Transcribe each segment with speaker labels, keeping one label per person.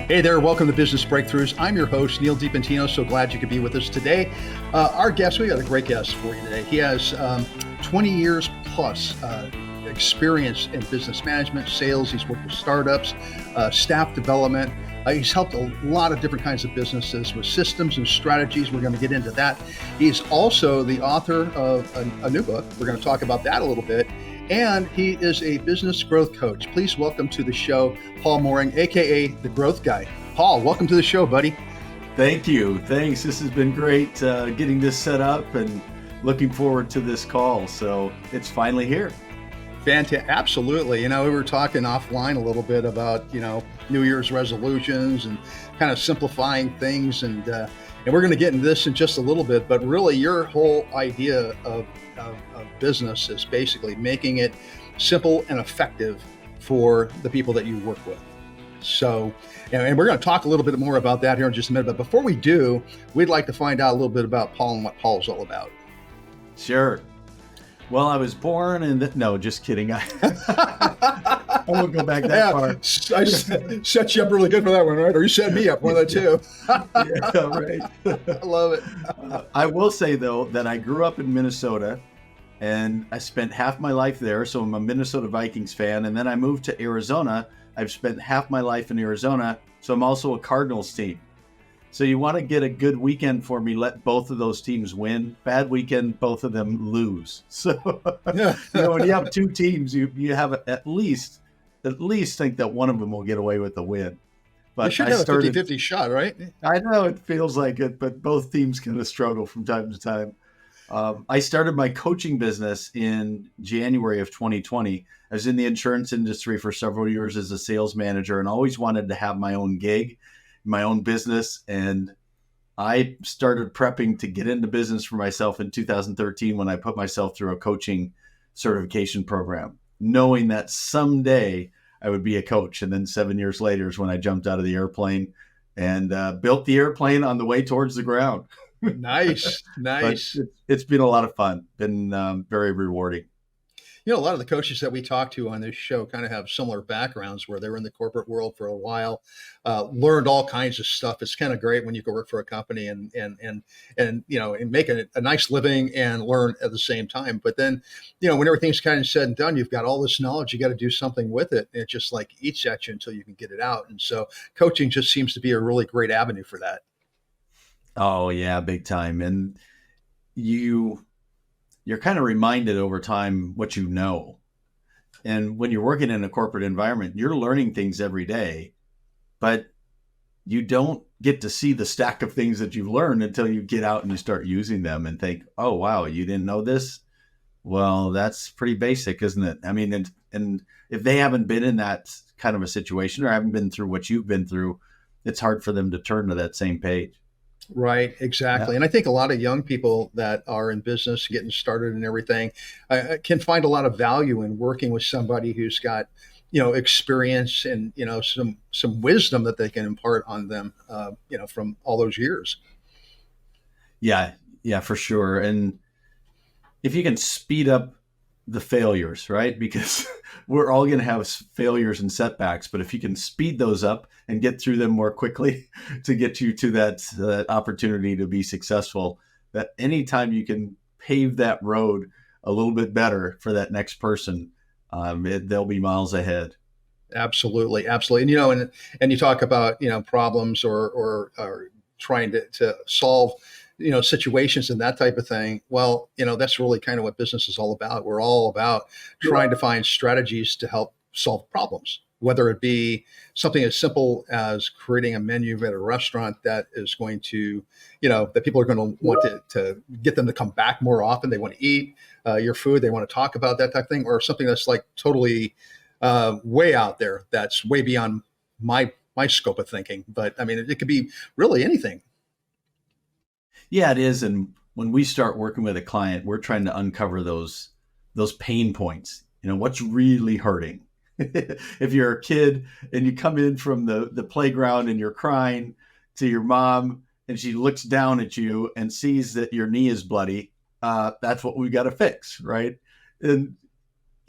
Speaker 1: Hey there, welcome to Business Breakthroughs. I'm your host, Neal DiPentino. So glad you could be with us today. Our guest, we got a great guest for you today. He has 20 years plus experience in business management, sales. He's worked with startups, staff development. He's helped a lot of different kinds of businesses with systems and strategies. We're going to get into that. He's also the author of a new book. We're going to talk about that a little bit. And he is a business growth coach. Please welcome to the show, Paul Moehring, AKA The Growth Guy. Paul, welcome to the show, buddy.
Speaker 2: Thank you. Thanks. This has been great getting this set up and looking forward to this call. So it's finally here.
Speaker 1: Fantastic. Absolutely. We were talking offline a little bit about, New Year's resolutions and kind of simplifying things. And we're going to get into this in just a little bit, but really your whole idea of business is basically making it simple and effective for the people that you work with. So, and we're going to talk a little bit more about that here in just a minute. But before we do, we'd like to find out a little bit about Paul and what Paul's all about.
Speaker 2: Sure. Well, I was born in no, just kidding. I won't go back that far.
Speaker 1: I set you up really good for that one, right? Or you set me up, one of the two.
Speaker 2: Yeah, right.
Speaker 1: I love it.
Speaker 2: I will say, though, that I grew up in Minnesota, and I spent half my life there. So I'm a Minnesota Vikings fan. And then I moved to Arizona. I've spent half my life in Arizona. So I'm also a Cardinals team. So you want to get a good weekend for me, let both of those teams win. Bad weekend, both of them lose. So when you have two teams, you have at least think that one of them will get away with the win.
Speaker 1: But you should have a 50-50 shot, right?
Speaker 2: I know it feels like it, but both teams kind of struggle from time to time. I started my coaching business in January of 2020. I was in the insurance industry for several years as a sales manager and always wanted to have my own gig, my own business. And I started prepping to get into business for myself in 2013 when I put myself through a coaching certification program, knowing that someday I would be a coach. And then 7 years later is when I jumped out of the airplane and built the airplane on the way towards the ground.
Speaker 1: Nice.
Speaker 2: It's been a lot of fun, been very rewarding.
Speaker 1: A lot of the coaches that we talk to on this show kind of have similar backgrounds where they were in the corporate world for a while, learned all kinds of stuff. It's kind of great when you go work for a company and make a nice living and learn at the same time. But then, when everything's kind of said and done, you've got all this knowledge, you got to do something with it. And it just like eats at you until you can get it out. And so coaching just seems to be a really great avenue for that.
Speaker 2: Oh yeah, big time. And you're kind of reminded over time what you know. And when you're working in a corporate environment, you're learning things every day, but you don't get to see the stack of things that you've learned until you get out and you start using them and think, oh, wow, you didn't know this? Well, that's pretty basic, isn't it? I mean, and if they haven't been in that kind of a situation or haven't been through what you've been through, it's hard for them to turn to that same page.
Speaker 1: Right, exactly. Yeah. And I think a lot of young people that are in business, getting started and everything, can find a lot of value in working with somebody who's got, experience and, some wisdom that they can impart on them, from all those years.
Speaker 2: Yeah, for sure. And if you can speed up the failures, right? Because we're all going to have failures and setbacks, but if you can speed those up and get through them more quickly to get you to that opportunity to be successful, that anytime you can pave that road a little bit better for that next person, they'll be miles ahead.
Speaker 1: Absolutely. And you talk about, problems or trying to solve situations and that type of thing. Well, that's really kind of what business is all about. We're all about trying to find strategies to help solve problems, whether it be something as simple as creating a menu at a restaurant that is going to, that people are going to want to get them to come back more often. They want to eat your food. They want to talk about that type of thing, or something that's like totally way out there. That's way beyond my scope of thinking. But I mean, it could be really anything.
Speaker 2: Yeah, it is. And when we start working with a client, we're trying to uncover those pain points. What's really hurting. If you're a kid and you come in from the playground and you're crying to your mom and she looks down at you and sees that your knee is bloody, that's what we got to fix, right? And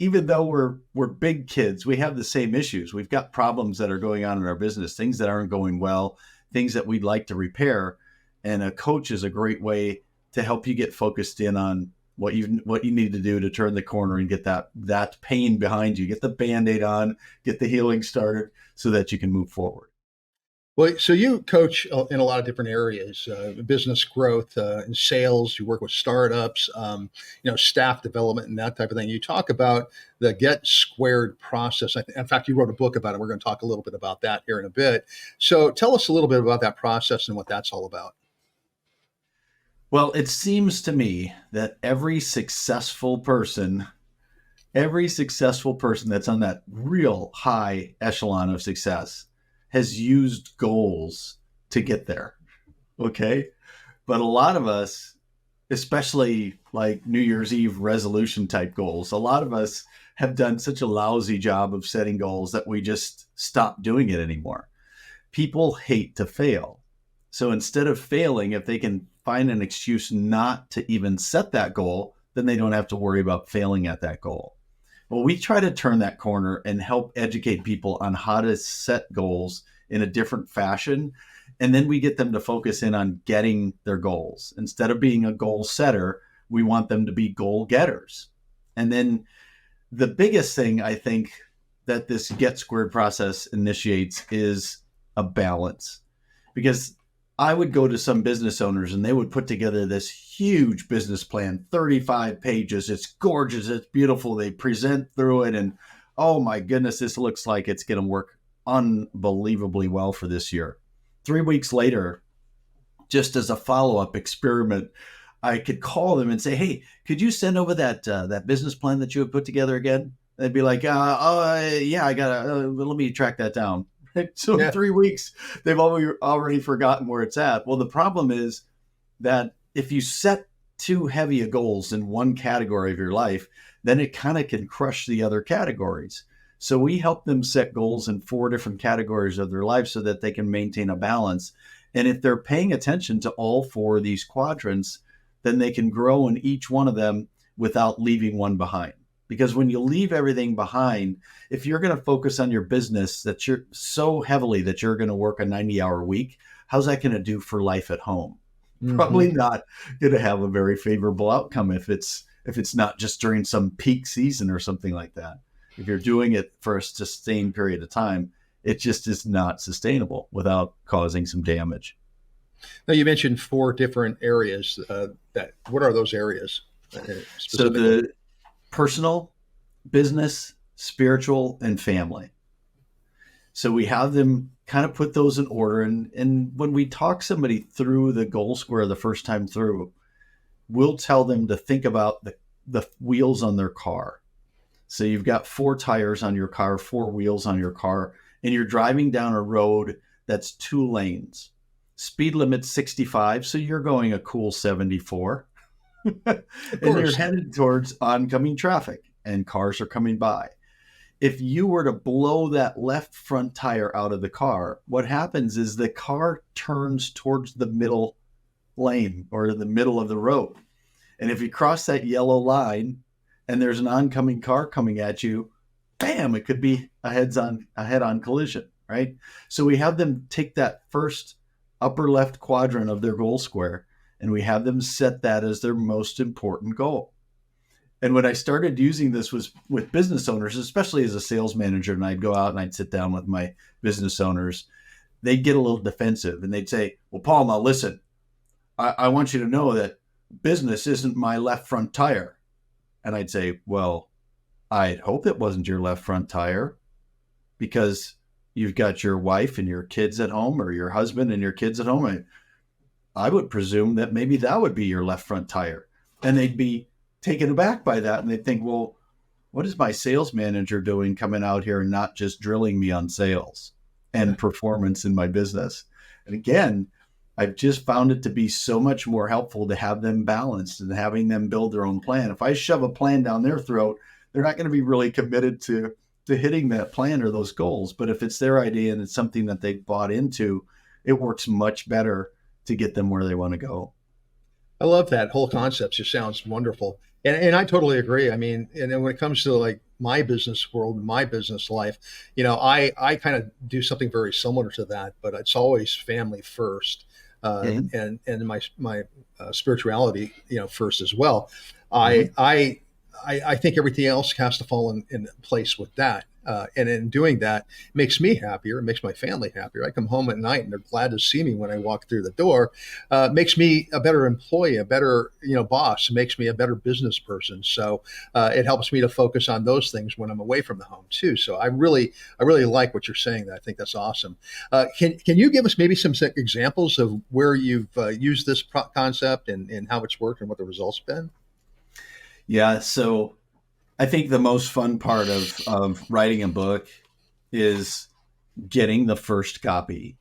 Speaker 2: even though we're big kids, we have the same issues. We've got problems that are going on in our business, things that aren't going well, things that we'd like to repair. And a coach is a great way to help you get focused in on what you need to do to turn the corner and get that pain behind you, get the Band-Aid on, get the healing started so that you can move forward.
Speaker 1: Well, so you coach in a lot of different areas, business growth, and sales. You work with startups, staff development, and that type of thing. You talk about the Get Squared process. In fact, you wrote a book about it. We're going to talk a little bit about that here in a bit. So, tell us a little bit about that process and what that's all about.
Speaker 2: Well, it seems to me that every successful person that's on that real high echelon of success has used goals to get there. Okay. But a lot of us, especially like New Year's Eve resolution type goals, a lot of us have done such a lousy job of setting goals that we just stop doing it anymore. People hate to fail. So instead of failing, if they can find an excuse not to even set that goal, then they don't have to worry about failing at that goal. Well, we try to turn that corner and help educate people on how to set goals in a different fashion. And then we get them to focus in on getting their goals. Instead of being a goal setter, we want them to be goal getters. And then the biggest thing I think that this Get Squared process initiates is a balance. Because I would go to some business owners and they would put together this huge business plan, 35 pages. It's gorgeous. It's beautiful. They present through it and, oh my goodness, this looks like it's going to work unbelievably well for this year. 3 weeks later, just as a follow-up experiment, I could call them and say, hey, could you send over that business plan that you have put together again? They'd be like, yeah, I got to, let me track that down. So in 3 weeks, they've already forgotten where it's at. Well, the problem is that if you set too heavy a goals in one category of your life, then it kind of can crush the other categories. So we help them set goals in 4 different categories of their life so that they can maintain a balance. And if they're paying attention to all 4 of these quadrants, then they can grow in each one of them without leaving one behind. Because when you leave everything behind, if you're going to focus on your business that you're so heavily that you're going to work a 90-hour week, how's that going to do for life at home? Mm-hmm. Probably not going to have a very favorable outcome if it's not just during some peak season or something like that. If you're doing it for a sustained period of time, it just is not sustainable without causing some damage.
Speaker 1: Now, you mentioned 4 different areas. What are those areas?
Speaker 2: So the personal, business, spiritual, and family. So we have them kind of put those in order. And when we talk somebody through the goal square the first time through, we'll tell them to think about the wheels on their car. So you've got 4 tires on your car, 4 wheels on your car, and you're driving down a road that's 2 lanes. Speed limit 65, so you're going a cool 74. And you're headed towards oncoming traffic and cars are coming by. If you were to blow that left front tire out of the car, what happens is the car turns towards the middle lane or the middle of the road. And if you cross that yellow line and there's an oncoming car coming at you, bam, it could be a head-on collision, right? So we have them take that first upper left quadrant of their goal square and we have them set that as their most important goal. And when I started using this was with business owners, especially as a sales manager, and I'd go out and I'd sit down with my business owners, they'd get a little defensive and they'd say, well, Paul, now listen, I want you to know that business isn't my left front tire. And I'd say, well, I'd hope it wasn't your left front tire because you've got your wife and your kids at home or your husband and your kids at home. I would presume that maybe that would be your left front tire. And they'd be taken aback by that. And they'd think, well, what is my sales manager doing coming out here and not just drilling me on sales and performance in my business? And again, I've just found it to be so much more helpful to have them balanced and having them build their own plan. If I shove a plan down their throat, they're not going to be really committed to hitting that plan or those goals. But if it's their idea and it's something that they bought into, it works much better to get them where they want to go.
Speaker 1: I love that whole concept. Just sounds wonderful. And I totally agree. I mean, and then when it comes to like my business world, my business life, I kind of do something very similar to that, but it's always family first,
Speaker 2: Mhm.
Speaker 1: and my spirituality, first as well.
Speaker 2: Mhm.
Speaker 1: I I I think everything else has to fall in place with that. And in doing that, it makes me happier. It makes my family happier. I come home at night and they're glad to see me when I walk through the door. Makes me a better employee, a better boss. It makes me a better business person. So it helps me to focus on those things when I'm away from the home too. So I really like what you're saying. I think that's awesome. Can you give us maybe some examples of where you've used this concept and how it's worked and what the results been?
Speaker 2: Yeah. So I think the most fun part of writing a book is getting the first copy.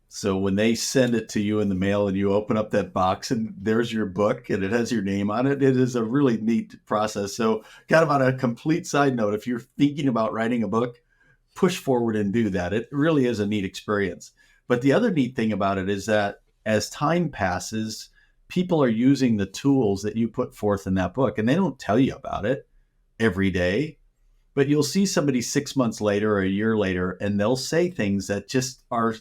Speaker 2: So when they send it to you in the mail and you open up that box and there's your book and it has your name on it, it is a really neat process. So, kind of on a complete side note, if you're thinking about writing a book, push forward and do that. It really is a neat experience. But the other neat thing about it is that as time passes, people are using the tools that you put forth in that book and they don't tell you about it every day. But you'll see somebody 6 months later or a year later, and they'll say things that just are,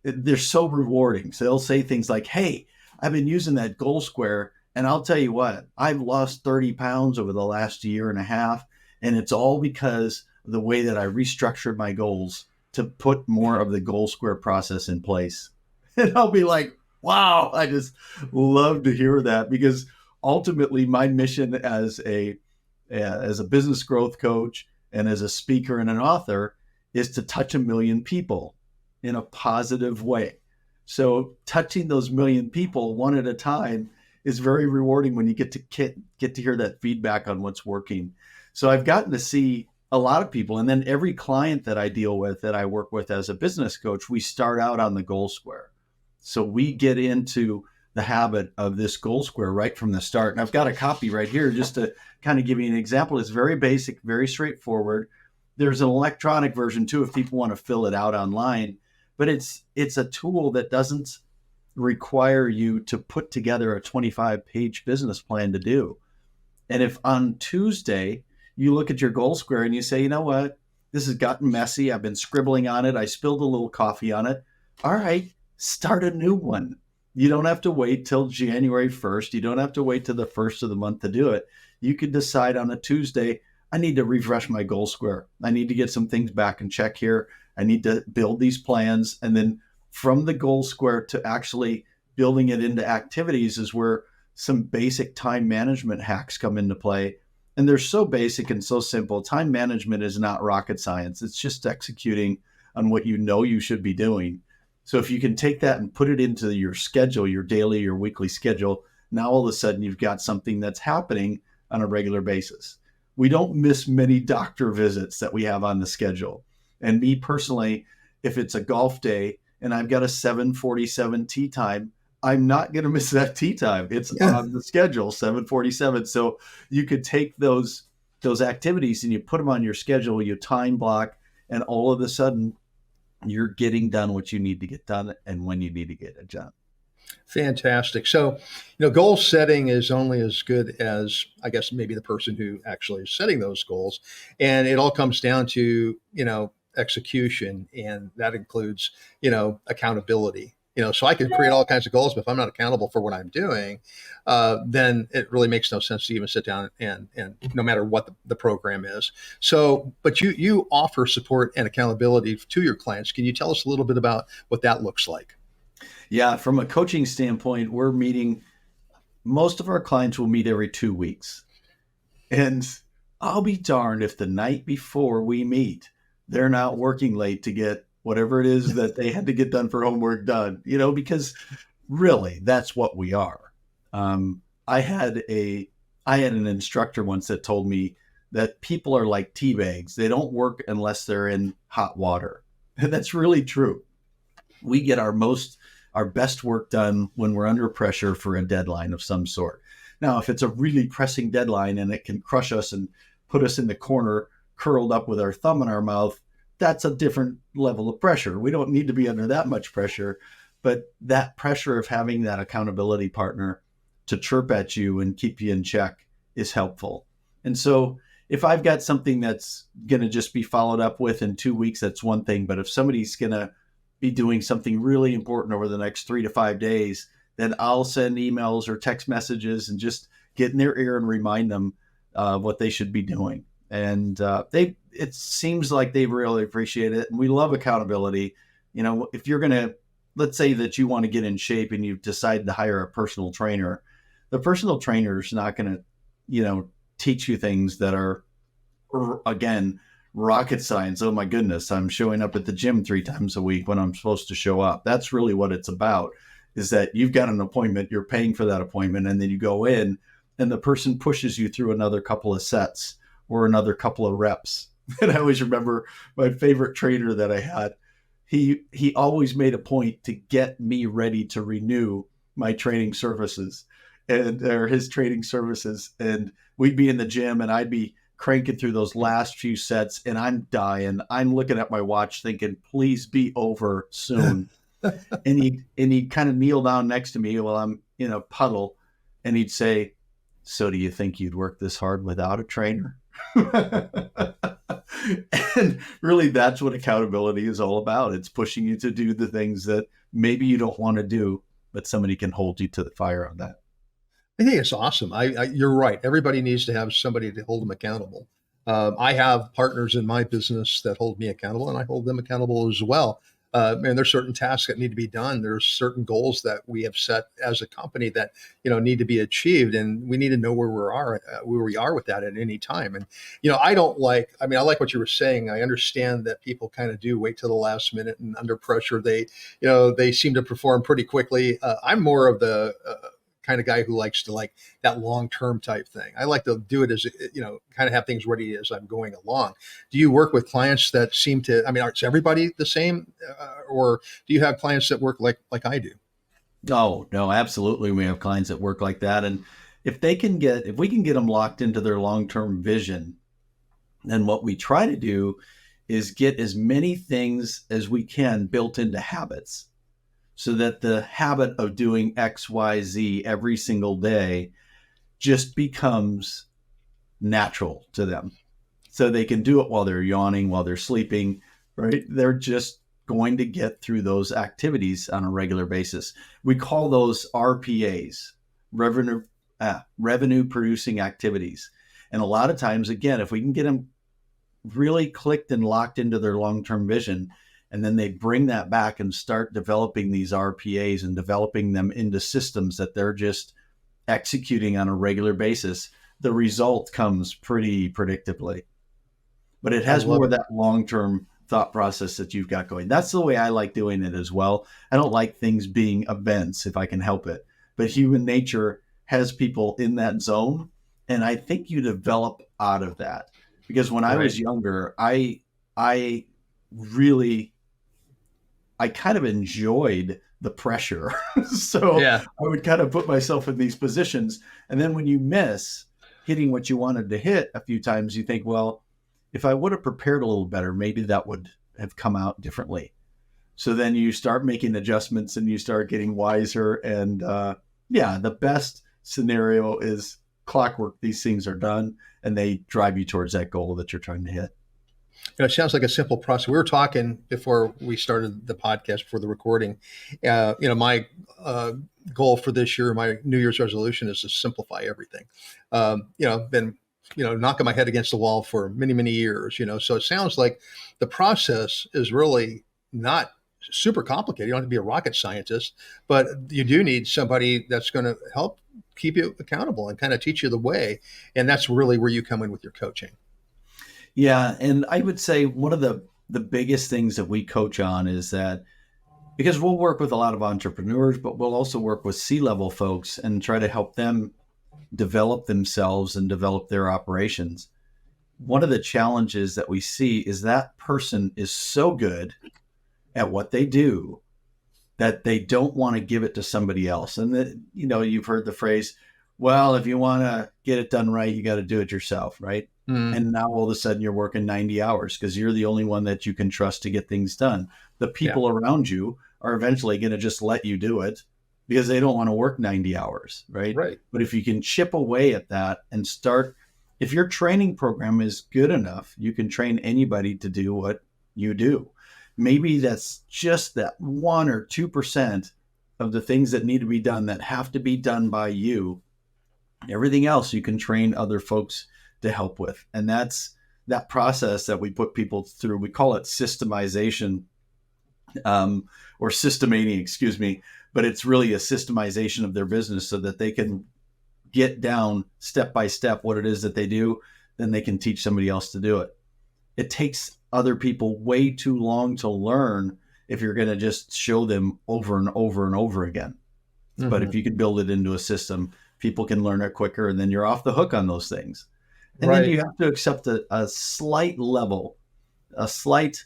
Speaker 2: they're so rewarding. So they'll say things like, "Hey, I've been using that goal square, and I'll tell you what, I've lost 30 pounds over the last year and a half. And it's all because of the way that I restructured my goals to put more of the goal square process in place." And I'll be like, wow, I just love to hear that, because ultimately my mission as a business growth coach and as a speaker and an author is to touch 1 million people in a positive way. So touching those 1 million people one at a time is very rewarding when you get to hear that feedback on what's working. So I've gotten to see a lot of people, and then every client that I deal with, that I work with as a business coach, we start out on the goal square. So we get into the habit of this goal square right from the start. And I've got a copy right here just to kind of give you an example. It's very basic, very straightforward. There's an electronic version too if people want to fill it out online, but it's a tool that doesn't require you to put together a 25-page business plan to do. And if on Tuesday you look at your goal square and you say, you know what, this has gotten messy, I've been scribbling on it, I spilled a little coffee on it. All right, start a new one. You don't have to wait till January 1st. You don't have to wait till the first of the month to do it. You could decide on a Tuesday, I need to refresh my goal square. I need to get some things back in check here. I need to build these plans. And then from the goal square to actually building it into activities is where some basic time management hacks come into play. And they're so basic and so simple. Time management is not rocket science. It's just executing on what you know you should be doing. So if you can take that and put it into your schedule, your daily, your weekly schedule, now all of a sudden you've got something that's happening on a regular basis. We don't miss many doctor visits that we have on the schedule. And me personally, if it's a golf day and I've got a 7:47 tee time, I'm not going to miss that tee time. It's
Speaker 1: Yeah.
Speaker 2: on the schedule, 7:47. So you could take those activities and you put them on your schedule, you time block, and all of a sudden you're getting done what you need to get done and when you need to get it done.
Speaker 1: Fantastic. So, goal setting is only as good as, I guess, maybe the person who actually is setting those goals. And it all comes down to, execution. And that includes, accountability. So I can create all kinds of goals, but if I'm not accountable for what I'm doing, then it really makes no sense to even sit down and no matter what the program is. So, but you offer support and accountability to your clients. Can you tell us a little bit about what that looks like?
Speaker 2: Yeah, from a coaching standpoint, we're meeting, most of our clients will meet every 2 weeks. And I'll be darned if the night before we meet, they're not working late to get whatever it is that they had to get done for homework done, because really that's what we are. Um, I had a, I had an instructor once that told me that people are like tea bags. They don't work unless they're in hot water. And that's really true. We get our best work done when we're under pressure for a deadline of some sort. Now, if it's a really pressing deadline and it can crush us and put us in the corner, curled up with our thumb in our mouth, that's a different level of pressure. We don't need to be under that much pressure, but that pressure of having that accountability partner to chirp at you and keep you in check is helpful. And so if I've got something that's going to just be followed up with in 2 weeks, that's one thing. But if somebody's going to be doing something really important over the next 3 to 5 days, then I'll send emails or text messages and just get in their ear and remind them what they should be doing. And it seems like they really appreciate it. And we love accountability. If you're going to, let's say that you want to get in shape and you've decided to hire a personal trainer, the personal trainer is not going to, teach you things that are, again, rocket science. Oh my goodness, I'm showing up at the gym 3 times a week when I'm supposed to show up. That's really what it's about, is that you've got an appointment, you're paying for that appointment, and then you go in and the person pushes you through another couple of sets or another couple of reps. And I always remember my favorite trainer that I had. He always made a point to get me ready to renew my training services or his training services. And we'd be in the gym and I'd be cranking through those last few sets and I'm dying. I'm looking at my watch thinking, please be over soon. and he'd kind of kneel down next to me while I'm in a puddle and he'd say, so do you think you'd work this hard without a trainer? And really, that's what accountability is all about. It's pushing you to do the things that maybe you don't want to do, but somebody can hold you to the fire on that.
Speaker 1: I think it's awesome. You're right. Everybody needs to have somebody to hold them accountable. I have partners in my business that hold me accountable, and I hold them accountable as well. And there's certain tasks that need to be done. There's certain goals that we have set as a company that need to be achieved, and we need to know where we are with that at any time. And I like what you were saying. I understand that people kind of do wait till the last minute, and under pressure, they seem to perform pretty quickly. I'm more of the kind of guy who likes to like that long-term type thing. I like to do it as, kind of have things ready as I'm going along. Do you work with clients that seem to, is everybody the same? Or do you have clients that work like I do?
Speaker 2: Oh, no, absolutely. We have clients that work like that. And if we can get them locked into their long-term vision, then what we try to do is get as many things as we can built into habits, so that the habit of doing X, Y, Z every single day just becomes natural to them. So they can do it while they're yawning, while they're sleeping, right? They're just going to get through those activities on a regular basis. We call those RPAs, revenue producing activities. And a lot of times, again, if we can get them really clicked and locked into their long-term vision, and then they bring that back and start developing these RPAs and developing them into systems that they're just executing on a regular basis, the result comes pretty predictably. But it has more of that long-term thought process that you've got going. That's the way I like doing it as well. I don't like things being events if I can help it. But human nature has people in that zone. And I think you develop out of that. Because when I was younger, I kind of enjoyed the pressure. So yeah. I would kind of put myself in these positions. And then when you miss hitting what you wanted to hit a few times, you think, well, if I would have prepared a little better, maybe that would have come out differently. So then you start making adjustments and you start getting wiser. And the best scenario is clockwork. These things are done and they drive you towards that goal that you're trying to hit.
Speaker 1: It sounds like a simple process. We were talking before we started the podcast, before the recording. My goal for this year, my New Year's resolution, is to simplify everything. Been knocking my head against the wall for many, many years. So it sounds like the process is really not super complicated. You don't have to be a rocket scientist, but you do need somebody that's going to help keep you accountable and kind of teach you the way. And that's really where you come in with your coaching.
Speaker 2: Yeah. And I would say one of the biggest things that we coach on is that, because we'll work with a lot of entrepreneurs, but we'll also work with C-level folks and try to help them develop themselves and develop their operations. One of the challenges that we see is that person is so good at what they do that they don't want to give it to somebody else. And you've heard the phrase, well, if you want to get it done right, you got to do it yourself, right? And now all of a sudden you're working 90 hours because you're the only one that you can trust to get things done. The people around you are eventually going to just let you do it because they don't want to work 90 hours, right?
Speaker 1: Right.
Speaker 2: But if you can chip away at that and start If your training program is good enough, you can train anybody to do what you do. Maybe that's just that 1 or 2% of the things that need to be done that have to be done by you. Everything else you can train other folks to help with. And that's that process that we put people through. We call it systemization, or systemania, excuse me, but it's really a systemization of their business so that they can get down step by step what it is that they do, then they can teach somebody else to do it. It takes other people way too long to learn if you're going to just show them over and over and over again. Mm-hmm. But if you can build it into a system, people can learn it quicker, and then you're off the hook on those things. And then you have to accept a slight level, a slight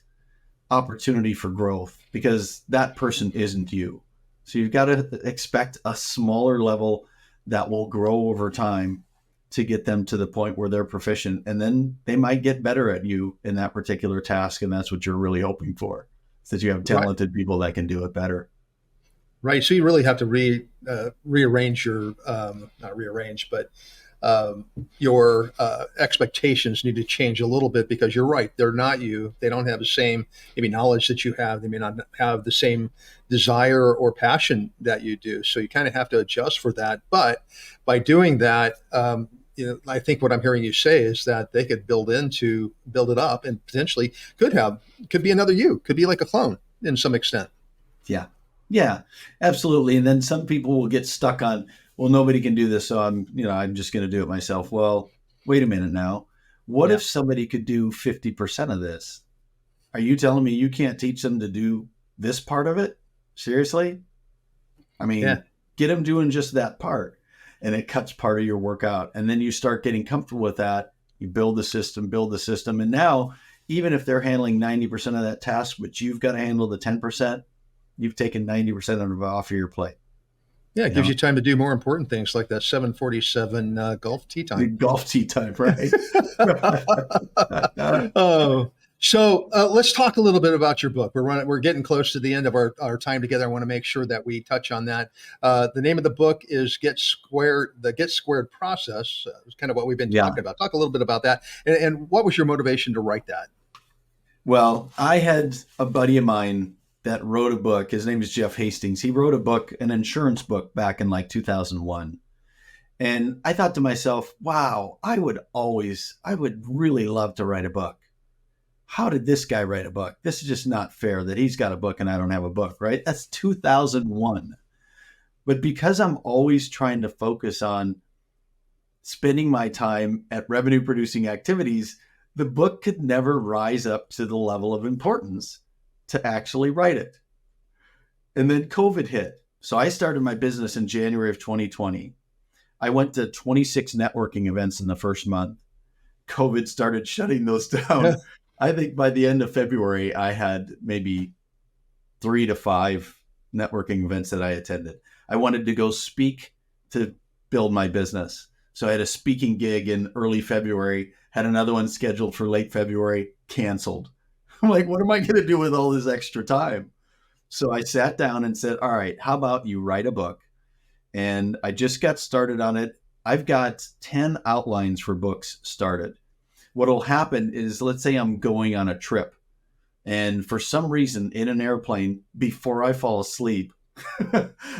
Speaker 2: opportunity for growth, because that person isn't you. So you've got to expect a smaller level that will grow over time to get them to the point where they're proficient. And then they might get better at you in that particular task. And that's what you're really hoping for, is that you have talented people that can do it better.
Speaker 1: Right. So you really have to rearrange your, not rearrange, but your expectations need to change a little bit, because you're right. They're not you. They don't have the same maybe knowledge that you have. They may not have the same desire or passion that you do. So you kind of have to adjust for that. But by doing that, I think what I'm hearing you say is that they could build it up, and potentially could be another you, could be like a clone in some extent.
Speaker 2: Yeah, absolutely. And then some people will get stuck on, well, nobody can do this, so I'm just going to do it myself. Well, wait a minute now. What if somebody could do 50% of this? Are you telling me you can't teach them to do this part of it? Seriously? I mean, get them doing just that part, and it cuts part of your work out. And then you start getting comfortable with that. You build the system. And now, even if they're handling 90% of that task, but you've got to handle the 10%, you've taken 90% of it off of your plate.
Speaker 1: Yeah, it gives you time to do more important things like that 747 golf tee time.
Speaker 2: The golf tee time, right?
Speaker 1: So let's talk a little bit about your book. We're getting close to the end of our time together. I want to make sure that we touch on that. The name of the book is The Get Squared Process. It's kind of what we've been talking about. Talk a little bit about that. And what was your motivation to write that?
Speaker 2: Well, I had a buddy of mine that wrote a book. His name is Jeff Hastings. He wrote a book, an insurance book, back in like 2001. And I thought to myself, wow, I would really love to write a book. How did this guy write a book? This is just not fair that he's got a book and I don't have a book, right? That's 2001. But because I'm always trying to focus on spending my time at revenue producing activities, the book could never rise up to the level of importance to actually write it. And then COVID hit. So I started my business in January of 2020. I went to 26 networking events in the first month. COVID started shutting those down. I think by the end of February, I had maybe 3 to 5 networking events that I attended. I wanted to go speak to build my business. So I had a speaking gig in early February, had another one scheduled for late February, canceled. I'm like, what am I going to do with all this extra time? So I sat down and said, all right, how about you write a book? And I just got started on it. I've got 10 outlines for books started. What'll happen is, let's say I'm going on a trip, and for some reason in an airplane, before I fall asleep,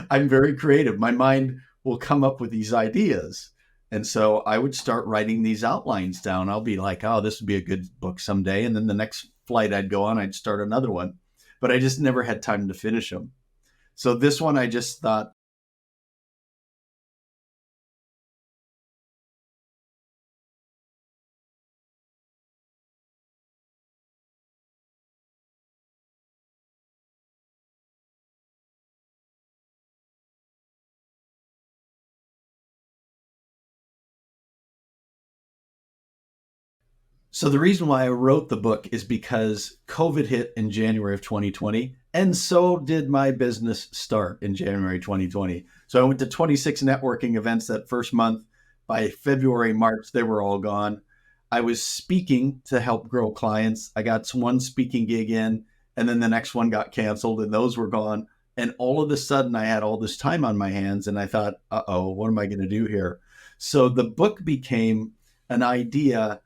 Speaker 2: I'm very creative. My mind will come up with these ideas. And so I would start writing these outlines down. I'll be like, oh, this would be a good book someday. And then the next flight I'd go on, I'd start another one. But I just never had time to finish them. So this one, I just thought, so the reason why I wrote the book is because COVID hit in January of 2020, and so did my business start in January 2020. So I went to 26 networking events that first month. By February, March, they were all gone. I was speaking to help grow clients. I got one speaking gig in, and then the next one got canceled, and those were gone. And all of a sudden, I had all this time on my hands, and I thought, what am I going to do here? So the book became an idea.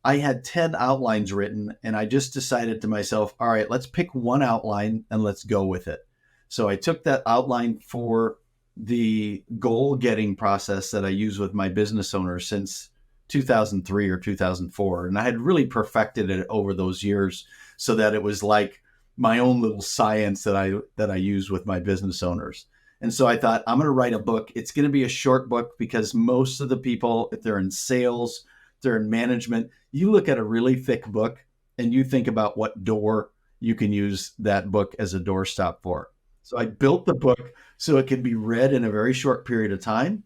Speaker 2: I had 10 outlines written, and I just decided to myself, all right, let's pick one outline and let's go with it. So I took that outline for the goal getting process that I use with my business owners since 2003 or 2004. And I had really perfected it over those years so that it was like my own little science that I use with my business owners. And so I thought, I'm going to write a book. It's going to be a short book because most of the people, if they're in sales, they're in management, you look at a really thick book and you think about what door you can use that book as a doorstop for. So I built the book so it can be read in a very short period of time.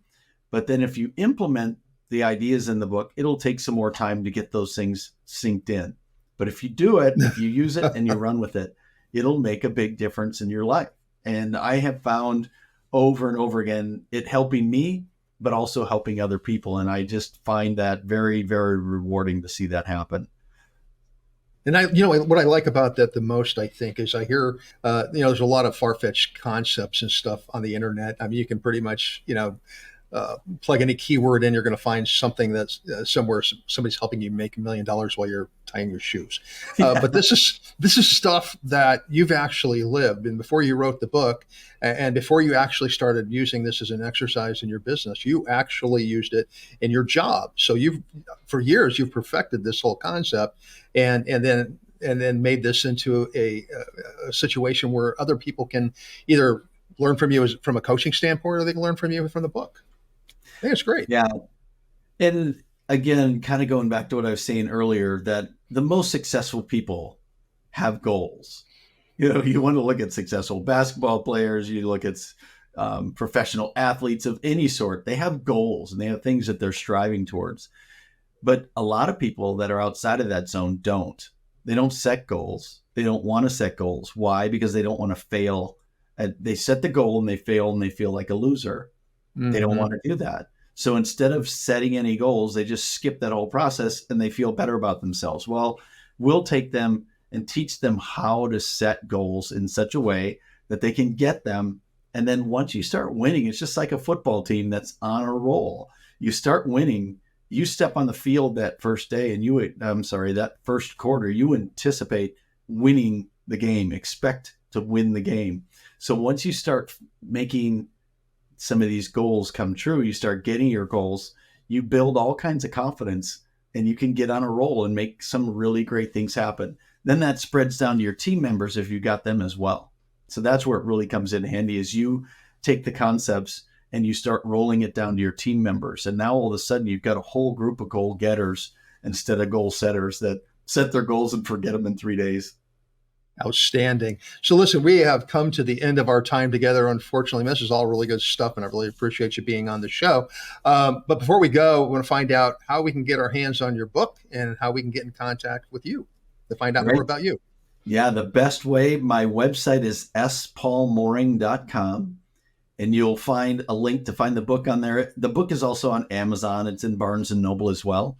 Speaker 2: But then if you implement the ideas in the book, it'll take some more time to get those things synced in. But if you do it, if you use it and you run with it, it'll make a big difference in your life. And I have found over and over again, it helping me, but also helping other people. And I just find that very, very rewarding to see that happen.
Speaker 1: And what I like about that the most, I think, is I hear, there's a lot of far-fetched concepts and stuff on the internet. I mean, you can pretty much, plug any keyword in, you're going to find something that's somewhere somebody's helping you make $1 million while you're tying your shoes. But this is stuff that you've actually lived. And before you wrote the book, and before you actually started using this as an exercise in your business, you actually used it in your job. So for years you've perfected this whole concept, and then made this into a situation where other people can either learn from you from a coaching standpoint, or they can learn from you from the book. I think it's great.
Speaker 2: Yeah. And again, kind of going back to what I was saying earlier, that the most successful people have goals. You want to look at successful basketball players, you look at professional athletes of any sort, they have goals and they have things that they're striving towards. But a lot of people that are outside of that zone don't. They don't set goals. They don't want to set goals. Why? Because they don't want to fail. They set the goal and they fail and they feel like a loser. They don't want to do that. So instead of setting any goals, they just skip that whole process and they feel better about themselves. Well, we'll take them and teach them how to set goals in such a way that they can get them. And then once you start winning, it's just like a football team that's on a roll. You start winning, you step on the field that first day and that first quarter, you anticipate winning the game, expect to win the game. So once you start making some of these goals come true, you start getting your goals, you build all kinds of confidence, and you can get on a roll and make some really great things happen. Then that spreads down to your team members if you got them as well. So that's where it really comes in handy, is you take the concepts and you start rolling it down to your team members. And now all of a sudden you've got a whole group of goal getters instead of goal setters that set their goals and forget them in 3 days.
Speaker 1: Outstanding. So listen, we have come to the end of our time together. Unfortunately, this is all really good stuff, and I really appreciate you being on the show. But before we go, we want to find out how we can get our hands on your book and how we can get in contact with you to find out more about you.
Speaker 2: Yeah, the best way, my website is spaulmoehring.com, and you'll find a link to find the book on there. The book is also on Amazon. It's in Barnes & Noble as well.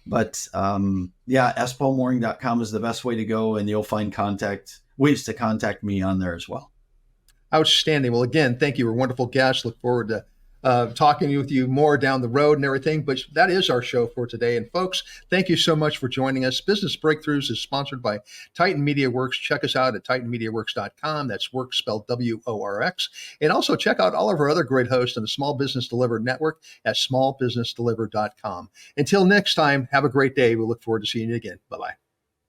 Speaker 2: But spaulmoehring.com is the best way to go, and you'll find ways to contact me on there as well.
Speaker 1: Outstanding. Well, again, thank you. You're a wonderful guest. Look forward to talking with you more down the road and everything. But that is our show for today. And folks, thank you so much for joining us. Business Breakthroughs is sponsored by Titan Media Works. Check us out at titanmediaworks.com. That's work spelled WORX. And also check out all of our other great hosts on the Small Business Delivered Network at smallbusinessdelivered.com. Until next time, have a great day. We look forward to seeing you again. Bye-bye.